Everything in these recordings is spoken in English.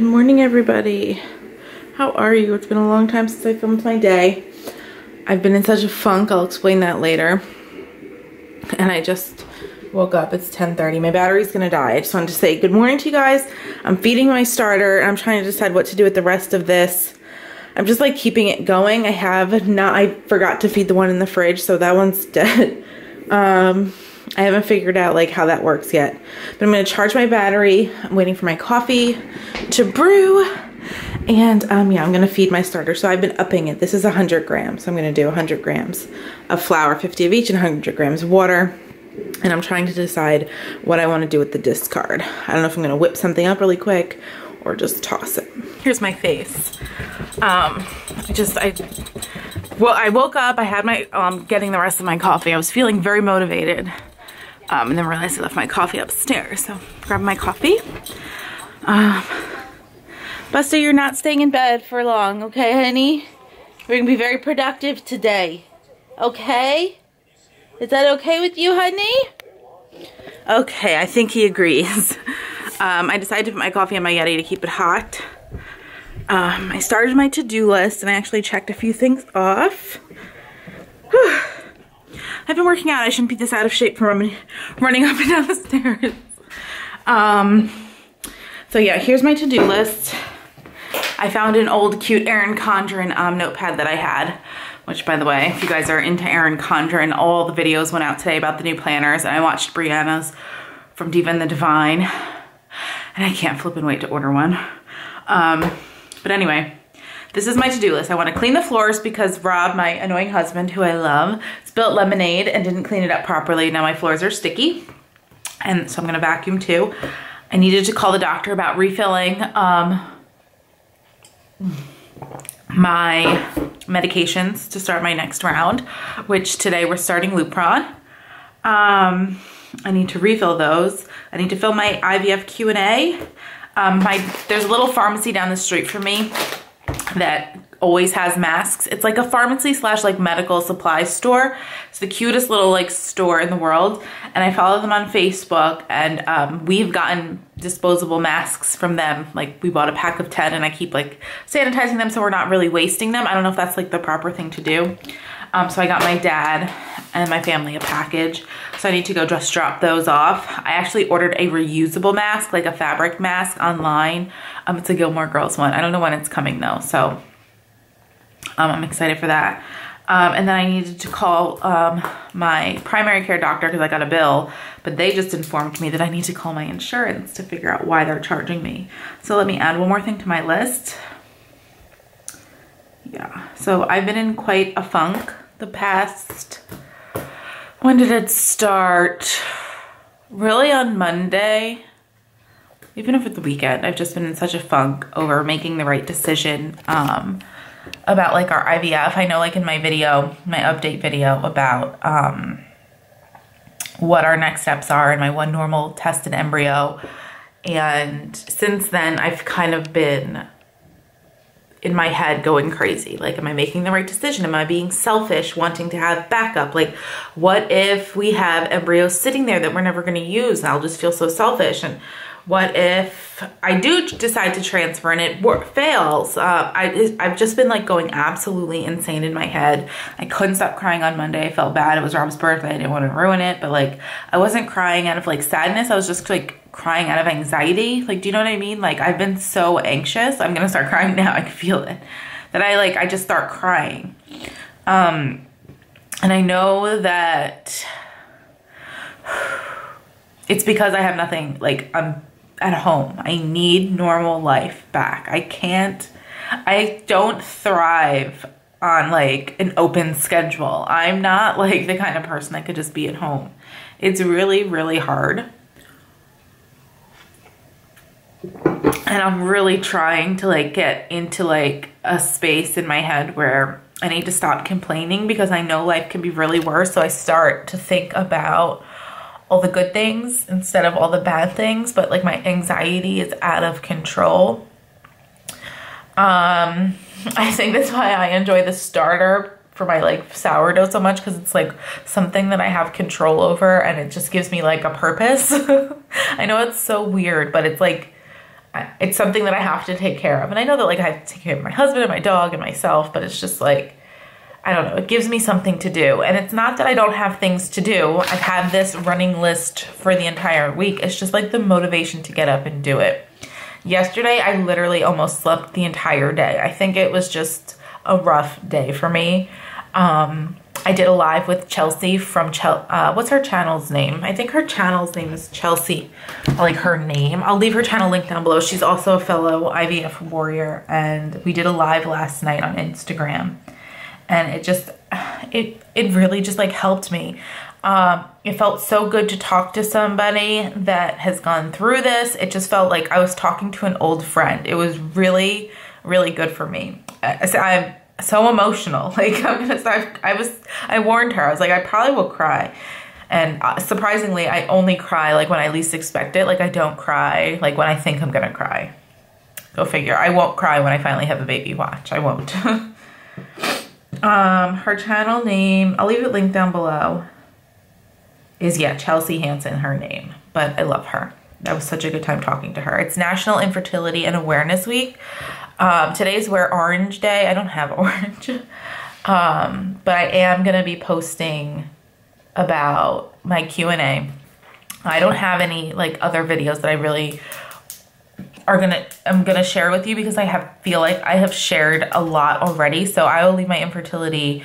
Good morning, everybody. How are you? It's been a long time since I filmed my day. I've been in such a funk. I'll explain that later. And I just woke up. It's 10:30. My battery's gonna die. I just wanted to say good morning to you guys. I'm feeding my starter and I'm trying to decide what to do with the rest of this. I'm just like keeping it going. I forgot to feed the one in the fridge, so that one's dead. I haven't figured out like how that works yet. But I'm gonna charge my battery. I'm waiting for my coffee to brew. And yeah, I'm gonna feed my starter. So I've been upping it. This is 100 grams. So I'm gonna do 100 grams of flour, 50 of each, and 100 grams of water. And I'm trying to decide what I wanna do with the discard. I don't know if I'm gonna whip something up really quick or just toss it. Here's my face. I woke up, I had my, getting the rest of my coffee. I was feeling very motivated. And then realized I left my coffee upstairs. So grab my coffee. Buster, you're not staying in bed for long, okay, honey? We're gonna be very productive today, okay? Is that okay with you, honey? Okay, I think he agrees. I decided to put my coffee in my Yeti to keep it hot. I started my to-do list and I actually checked a few things off. Whew. I've been working out. I shouldn't be this out of shape from running up and down the stairs. So yeah, here's my to-do list. I found an old cute Erin Condren notepad that I had, which by the way, if you guys are into Erin Condren, all the videos went out today about the new planners, and I watched Brianna's from Diva and the Divine, and I can't flip and wait to order one. But anyway, this is my to-do list. I want to clean the floors because Rob, my annoying husband, who I love, spilled lemonade and didn't clean it up properly. Now my floors are sticky, and so I'm gonna vacuum too. I needed to call the doctor about refilling my medications to start my next round, which today we're starting Lupron. I need to refill those. I need to fill my IVF Q&A. There's a little pharmacy down the street from me that always has masks. It's like a pharmacy slash like medical supply store. It's the cutest little like store in the world. And I follow them on Facebook, and we've gotten disposable masks from them. Like we bought a pack of 10 and I keep like sanitizing them so we're not really wasting them. I don't know if that's like the proper thing to do. So I got my dad and my family a package. So I need to go just drop those off. I actually ordered a reusable mask, like a fabric mask online. It's a Gilmore Girls one. I don't know when it's coming though. So I'm excited for that. And then I needed to call my primary care doctor because I got a bill, but they just informed me that I need to call my insurance to figure out why they're charging me. So let me add one more thing to my list. Yeah, so I've been in quite a funk the past, when did it start? Really on Monday, even if it's the weekend. I've just been in such a funk over making the right decision about like our IVF. I know like in my video, my update video about what our next steps are in my one normal tested embryo. And since then I've kind of been in my head going crazy. Like, am I making the right decision? Am I being selfish, wanting to have backup? Like, what if we have embryos sitting there that we're never gonna use and I'll just feel so selfish? And what if I do decide to transfer and it fails? I've just been like going absolutely insane in my head. I couldn't stop crying on Monday. I felt bad. It was Rob's birthday. I didn't want to ruin it, but like I wasn't crying out of like sadness. I was just like crying out of anxiety. Like, do you know what I mean? Like I've been so anxious. I'm gonna start crying now. I can feel it. That I just start crying. And I know that it's because I have nothing, like I'm at home. I need normal life back. I don't thrive on like an open schedule. I'm not like the kind of person that could just be at home. It's really, really hard. And I'm really trying to like get into like a space in my head where I need to stop complaining because I know life can be really worse. So I start to think about all the good things instead of all the bad things, but like my anxiety is out of control. I think that's why I enjoy the starter for my like sourdough so much, because it's like something that I have control over and it just gives me like a purpose. I know it's so weird, but it's like it's something that I have to take care of. And I know that like I have to take care of my husband and my dog and myself, but it's just like, I don't know, it gives me something to do. And it's not that I don't have things to do. I've had this running list for the entire week. It's just like the motivation to get up and do it. Yesterday, I literally almost slept the entire day. I think it was just a rough day for me. I did a live with Chelsea from what's her channel's name? I think her channel's name is Chelsea. I like her name. I'll leave her channel link down below. She's also a fellow IVF warrior, and we did a live last night on Instagram. And it just, it really just like helped me. It felt so good to talk to somebody that has gone through this. It just felt like I was talking to an old friend. It was really, really good for me. I'm so emotional. Like I warned her. I was like, I probably will cry. And surprisingly, I only cry like when I least expect it. Like I don't cry like when I think I'm gonna cry. Go figure. I won't cry when I finally have a baby. Watch, I won't. Her channel name, I'll leave it linked down below, is Chelsea Hansen, her name, but I love her. That was such a good time talking to her. It's National Infertility and Awareness Week. Today's Wear Orange Day. I don't have orange. But I am going to be posting about my Q&A. I don't have any like other videos that I really I'm gonna share with you because I feel like I have shared a lot already. So I will leave my infertility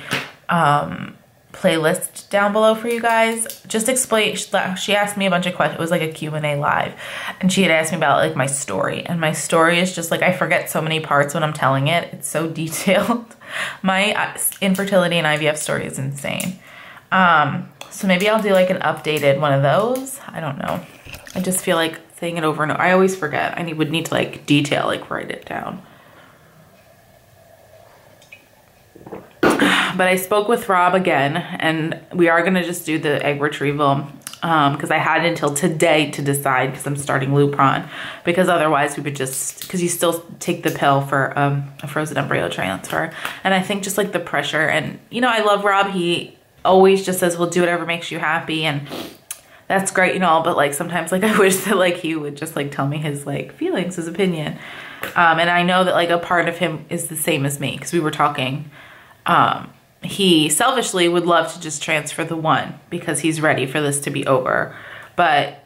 playlist down below for you guys. Just explain, she asked me a bunch of questions. It was like a Q&A live, and she had asked me about like my story, and my story is just like, I forget so many parts when I'm telling it. It's so detailed. My infertility and IVF story is insane. So maybe I'll do like an updated one of those. I don't know. I just feel like saying it over and over. I always forget. I would need to like detail, like write it down. But I spoke with Rob again, and we are gonna just do the egg retrieval because I had until today to decide, because I'm starting Lupron, because otherwise we would just, because you still take the pill for a frozen embryo transfer. And I think just like the pressure, and you know, I love Rob. He always just says, well, do whatever makes you happy, and that's great, you know, but like sometimes like I wish that like he would just like tell me his like feelings, his opinion. And I know that like a part of him is the same as me, because we were talking. He selfishly would love to just transfer the one because he's ready for this to be over. But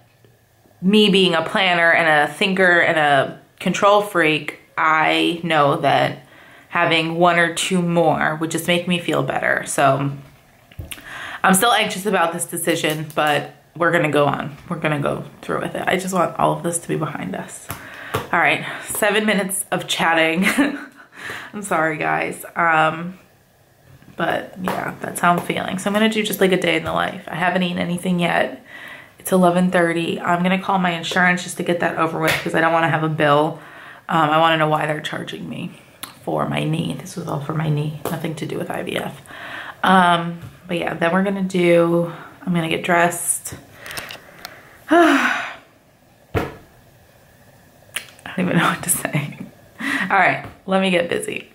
me being a planner and a thinker and a control freak, I know that having one or two more would just make me feel better. So I'm still anxious about this decision, but we're gonna go on. We're gonna go through with it. I just want all of this to be behind us. All right, 7 minutes of chatting. I'm sorry, guys. But yeah, that's how I'm feeling. So I'm gonna do just like a day in the life. I haven't eaten anything yet. It's 11:30. I'm gonna call my insurance just to get that over with, because I don't wanna have a bill. I wanna know why they're charging me for my knee. This was all for my knee, nothing to do with IVF. But yeah, then we're gonna do, I'm gonna get dressed. I don't even know what to say. All right, let me get busy.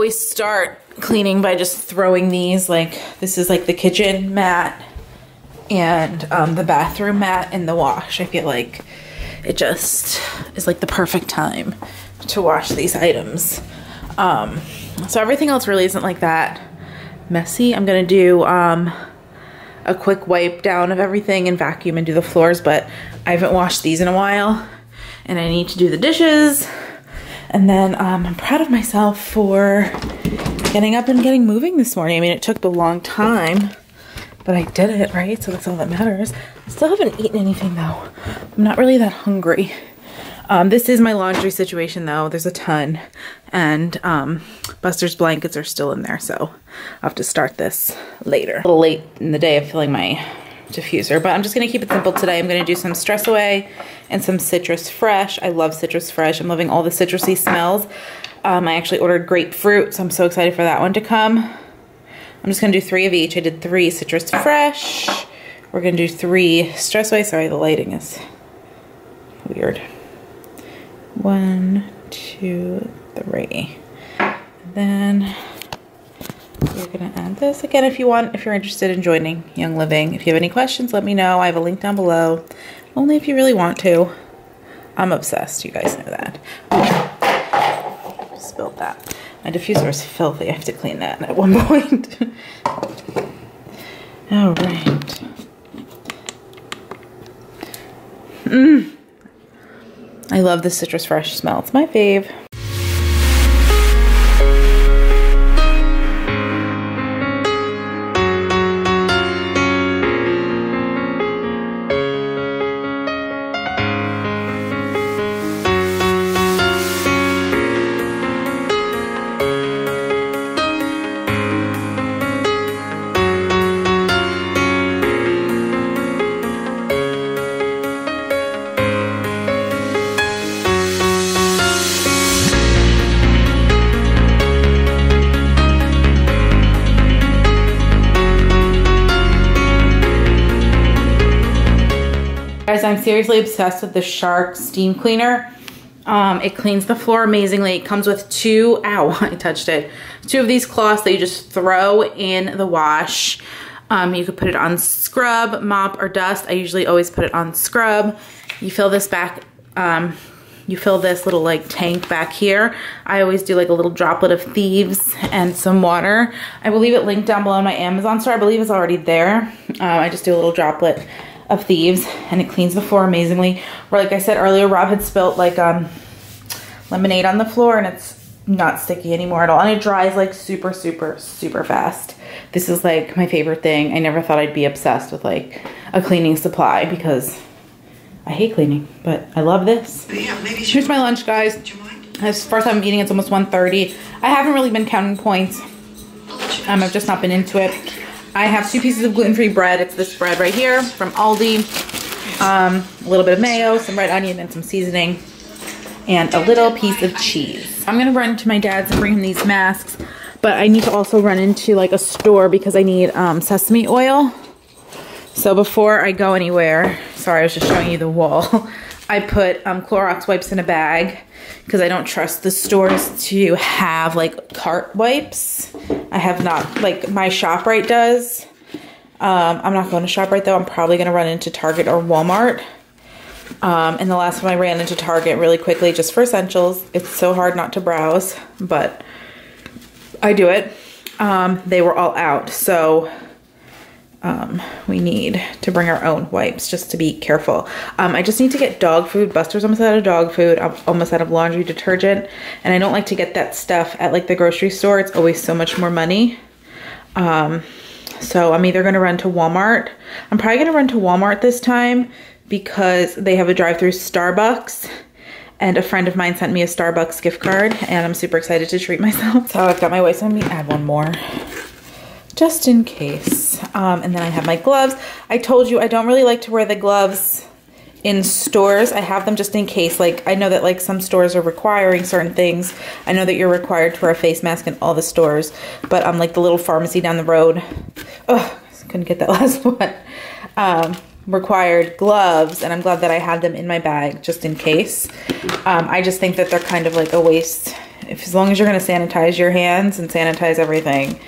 Start cleaning by just throwing these, like this is like the kitchen mat and the bathroom mat in the wash. I feel like it just is like the perfect time to wash these items. So everything else really isn't like that messy. I'm gonna do a quick wipe down of everything and vacuum and do the floors, but I haven't washed these in a while, and I need to do the dishes. And then I'm proud of myself for getting up and getting moving this morning. I mean, it took a long time, but I did it, right? So that's all that matters. Still haven't eaten anything though. I'm not really that hungry. This is my laundry situation though. There's a ton, and Buster's blankets are still in there, so I'll have to start this later. A little late in the day of filling my diffuser, but I'm just gonna keep it simple today. I'm gonna do some Stress Away and some Citrus Fresh. I love Citrus Fresh. I'm loving all the citrusy smells. I actually ordered grapefruit, so I'm so excited for that one to come. I'm just gonna do 3 of each. I did 3 Citrus Fresh. We're gonna do 3 Stress Away. Sorry, the lighting is weird. 1, 2, 3. And then we're gonna add this again if you're interested in joining Young Living. If you have any questions, let me know. I have a link down below. Only if you really want to. I'm obsessed, you guys know that. Spilled that. My diffuser is filthy. I have to clean that at one point. All right. I love the Citrus Fresh smell. It's my fave. Guys, I'm seriously obsessed with the Shark steam cleaner. It cleans the floor amazingly. It comes with 2, ow, I touched it. 2 of these cloths that you just throw in the wash. You could put it on scrub, mop, or dust. I usually always put it on scrub. You fill this back, you fill this little like tank back here. I always do like a little droplet of Thieves and some water. I believe it linked down below in my Amazon store. I believe it's already there. I just do a little droplet of Thieves and it cleans the floor amazingly. Or like I said earlier, Rob had spilt like lemonade on the floor and it's not sticky anymore at all. And it dries like super fast. This is like my favorite thing. I never thought I'd be obsessed with like a cleaning supply because I hate cleaning, but I love this. Yeah, here's my lunch, guys. It's the first time I'm eating. It's almost 1:30. I haven't really been counting points. I've just not been into it. I have 2 pieces of gluten-free bread. It's this bread right here from Aldi. A little bit of mayo, some red onion, and some seasoning, and a little piece of cheese. I'm gonna run to my dad's and bring him these masks, but I need to also run into like a store because I need sesame oil. So before I go anywhere, sorry, I was just showing you the wall. I put Clorox wipes in a bag because I don't trust the stores to have like cart wipes. I have not, like my ShopRite does. I'm not going to ShopRite though. I'm probably going to run into Target or Walmart. And the last time I ran into Target really quickly just for essentials. It's so hard not to browse, but I do it. They were all out, so we need to bring our own wipes just to be careful. I just need to get dog food. Buster's almost out of dog food. I'm almost out of laundry detergent. And I don't like to get that stuff at like the grocery store. It's always so much more money. So I'm either going to run to Walmart. I'm probably going to run to Walmart this time because they have a drive-through Starbucks. And a friend of mine sent me a Starbucks gift card and I'm super excited to treat myself. So I've got my wipes. Let me add one more just in case. And then I have my gloves. I told you I don't really like to wear the gloves in stores. I have them just in case. Like I know that like some stores are requiring certain things. I know that you're required to wear a face mask in all the stores, but like the little pharmacy down the road, oh, couldn't get that last one, required gloves, and I'm glad that I had them in my bag just in case. I just think that they're kind of like a waste. As long as you're going to sanitize your hands and sanitize everything,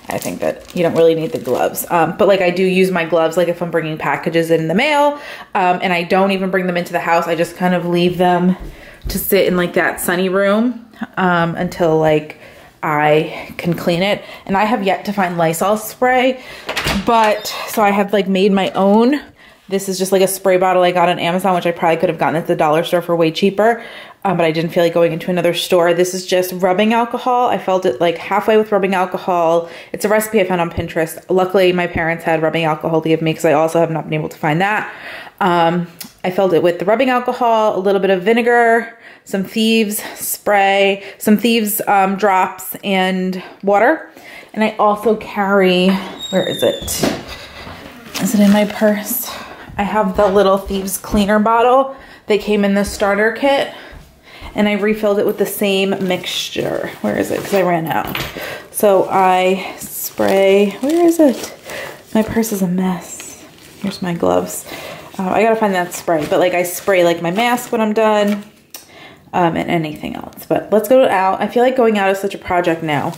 I think that you don't really need the gloves. But like I do use my gloves like if I'm bringing packages in the mail, and I don't even bring them into the house. I just kind of leave them to sit in like that sunny room until like I can clean it. And I have yet to find Lysol spray, but so I have like made my own. This is just like a spray bottle I got on Amazon, which I probably could have gotten at the dollar store for way cheaper. But I didn't feel like going into another store. This is just rubbing alcohol. I felt it like halfway with rubbing alcohol. It's a recipe I found on Pinterest. Luckily, my parents had rubbing alcohol to give me because I also have not been able to find that. I filled it with the rubbing alcohol, a little bit of vinegar, some Thieves spray, some Thieves drops, and water. And I also carry, where is it? Is it in my purse? I have the little Thieves cleaner bottle. They came in the starter kit and I refilled it with the same mixture. Where is it? Because I ran out. So I spray, where is it? My purse is a mess. Here's my gloves. I gotta find that spray, but like I spray like my mask when I'm done and anything else. But let's go out. I feel like going out is such a project now.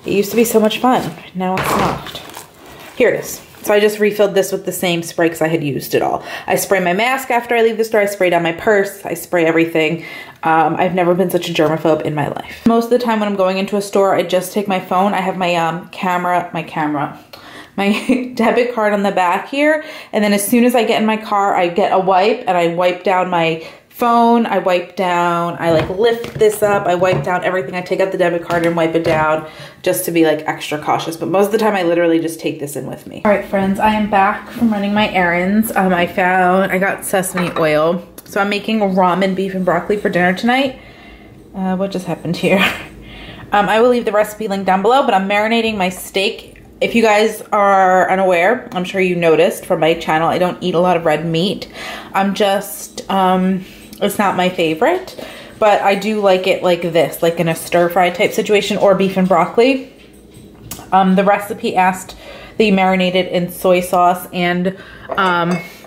It used to be so much fun. Now it's not. Here it is. So I just refilled this with the same spray because I had used it all. I spray my mask after I leave the store. I spray down my purse. I spray everything. I've never been such a germaphobe in my life. Most of the time when I'm going into a store, I just take my phone. I have my my debit card on the back here. And then as soon as I get in my car, I get a wipe and I wipe down my phone. I wipe down, I like lift this up. I wipe down everything. I take out the debit card and wipe it down just to be like extra cautious. But most of the time I literally just take this in with me. All right, friends, I am back from running my errands. I got sesame oil. So I'm making ramen, beef and broccoli for dinner tonight. What just happened here? I will leave the recipe link down below, but I'm marinating my steak. If you guys are unaware, I'm sure you noticed from my channel, I don't eat a lot of red meat. I'm just, it's not my favorite, but I do like it like this, like in a stir fry type situation or beef and broccoli. The recipe asked that you marinate it in soy sauce and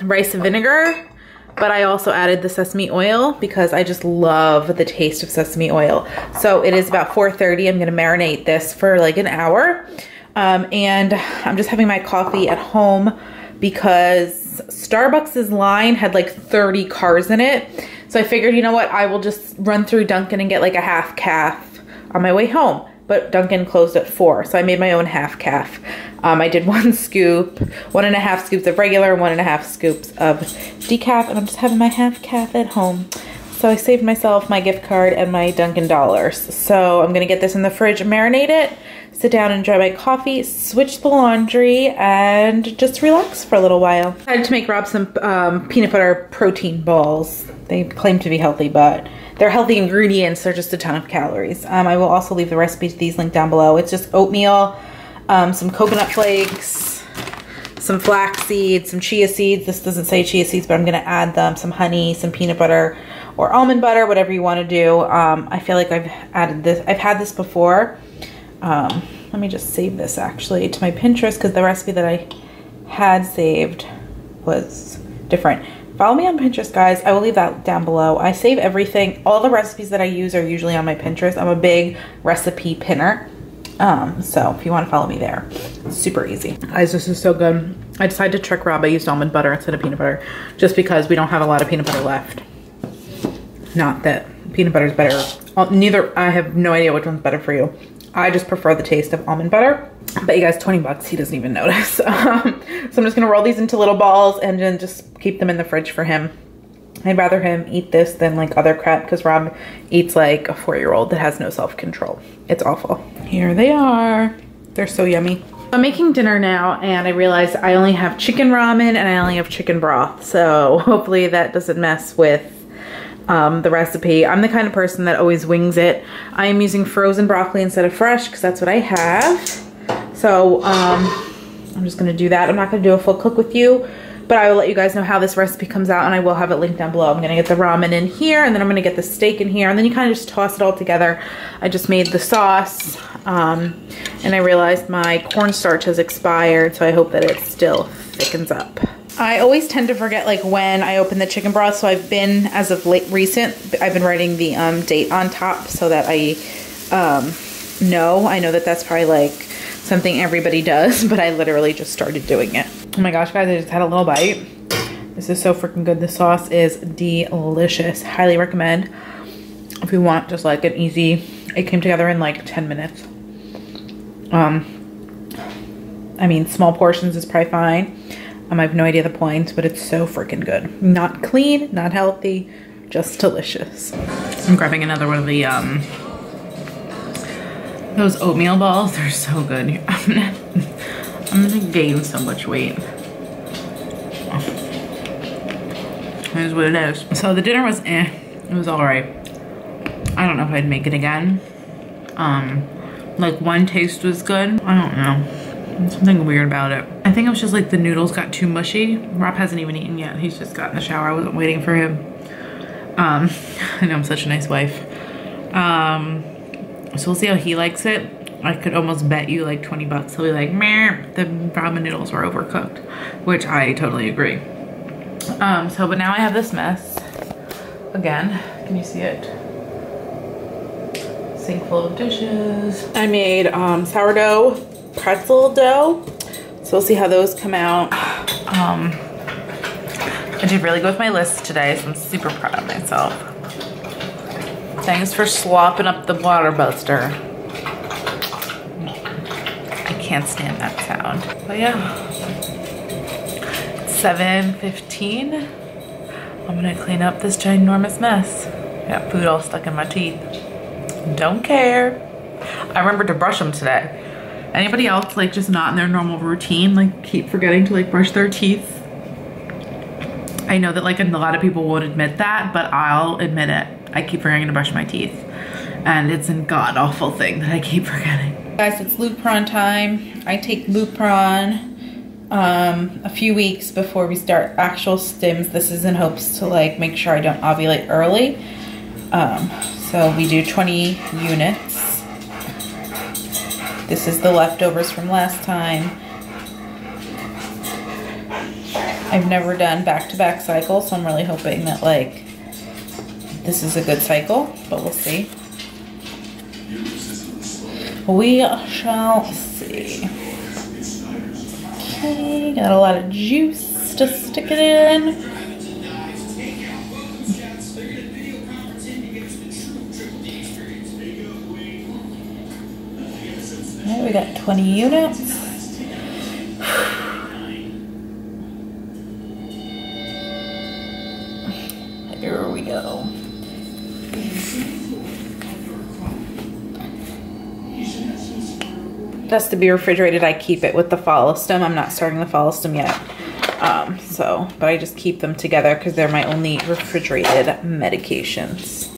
rice vinegar, but I also added the sesame oil because I just love the taste of sesame oil. So it is about 4:30. I'm gonna marinate this for like an hour. And I'm just having my coffee at home because Starbucks's line had like 30 cars in it. So I figured, you know what, I will just run through Dunkin' and get like a half calf on my way home. But Dunkin' closed at 4, so I made my own half calf. I did 1 scoop, 1.5 scoops of regular, 1.5 scoops of decaf, and I'm just having my half calf at home. So I saved myself my gift card and my Dunkin' dollars. So I'm gonna get this in the fridge, marinate it, sit down and enjoy my coffee, switch the laundry, and just relax for a little while. I had to make Rob some peanut butter protein balls. They claim to be healthy, but they're healthy ingredients. They're just a ton of calories. I will also leave the recipe to these linked down below. It's just oatmeal, some coconut flakes, some flax seeds, some chia seeds. This doesn't say chia seeds, but I'm gonna add them, some honey, some peanut butter, or almond butter, whatever you want to do. I feel like I've added this. I've had this before. Let me just save this actually to my Pinterest because the recipe that I had saved was different. Follow me on Pinterest, guys. I will leave that down below. I save everything. All the recipes that I use are usually on my Pinterest. I'm a big recipe pinner. So if you want to follow me there, it's super easy. Guys, this is so good. I decided to trick Rob. I used almond butter instead of peanut butter just because we don't have a lot of peanut butter left. Not that peanut butter is better. I have no idea which one's better for you. I just prefer the taste of almond butter. But you guys, 20 bucks, he doesn't even notice. So I'm just gonna roll these into little balls and then just keep them in the fridge for him. I'd rather him eat this than like other crap because Rob eats like a 4-year-old that has no self-control. It's awful. Here they are. They're so yummy. I'm making dinner now and I realized I only have chicken ramen and I only have chicken broth. So hopefully that doesn't mess with the recipe. I'm the kind of person that always wings it. I am using frozen broccoli instead of fresh because that's what I have. So I'm just gonna do that. I'm not gonna do a full cook with you, but I will let you guys know how this recipe comes out and I will have it linked down below. I'm gonna get the ramen in here and then I'm gonna get the steak in here and then you kind of just toss it all together. I just made the sauce and I realized my cornstarch has expired, so I hope that it still thickens up. I always tend to forget like when I open the chicken broth, so I've been, as of recent, I've been writing the date on top so that I know that that's probably like something everybody does, but I literally just started doing it. Oh my gosh, guys, I just had a little bite. This is so freaking good. The sauce is delicious. Highly recommend if you want just like an easy, it came together in like 10 minutes. I mean, small portions is probably fine. I have no idea the points, but it's so freaking good. Not clean, not healthy, just delicious. I'm grabbing another one of the, those oatmeal balls. They're so good. I'm gonna gain so much weight. Here's what it is. So the dinner was it was all right. I don't know if I'd make it again. Like one taste was good. I don't know. Something weird about it. I think it was just like the noodles got too mushy. Rob hasn't even eaten yet. He's just got in the shower. I wasn't waiting for him. I know I'm such a nice wife. So we'll see how he likes it. I could almost bet you like 20 bucks. He'll be like, meh, the ramen noodles were overcooked, which I totally agree. But now I have this mess. Again, can you see it? Sink full of dishes. I made sourdough pretzel dough. So we'll see how those come out. I did really good with my list today, so I'm super proud of myself. Thanks for slopping up the water buster. I can't stand that sound. But yeah, it's 7:15. I'm gonna clean up this ginormous mess. Got food all stuck in my teeth. Don't care. I remembered to brush them today. Anybody else like just not in their normal routine, like keep forgetting to like brush their teeth? I know that like a lot of people won't admit that, but I'll admit it. I keep forgetting to brush my teeth. And it's a god awful thing that I keep forgetting. Guys, it's Lupron time. I take Lupron a few weeks before we start actual stims. This is in hopes to like make sure I don't ovulate early. So we do 20 units. This is the leftovers from last time. I've never done back-to-back cycles, so I'm really hoping that like this is a good cycle, but we'll see. We shall see. Okay, got a lot of juice to stick it in. Okay, we got 20 units. Here we go. That's to be refrigerated. I keep it with the follow stem. I'm not starting the follow stem yet. But I just keep them together because they're my only refrigerated medications.